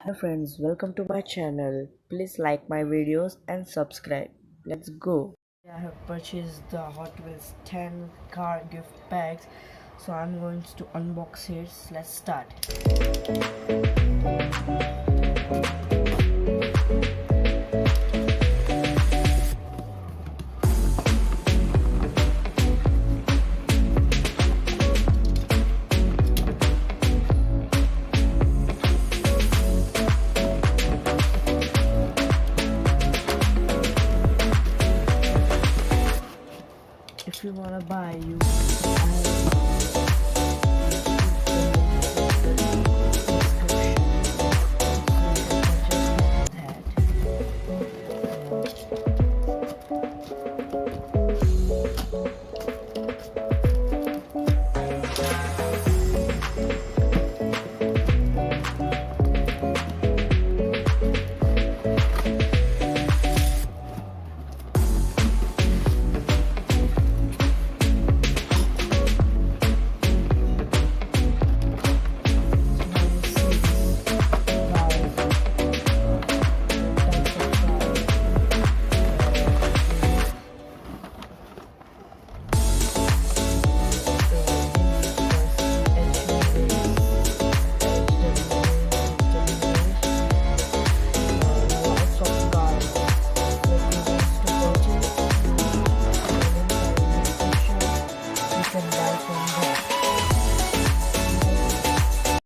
Hi friends, welcome to my channel. Please like my videos and subscribe. Let's go. I have purchased the Hot Wheels 10 car gift bags. So I'm going to unbox it. Let's start. If you wanna buy, you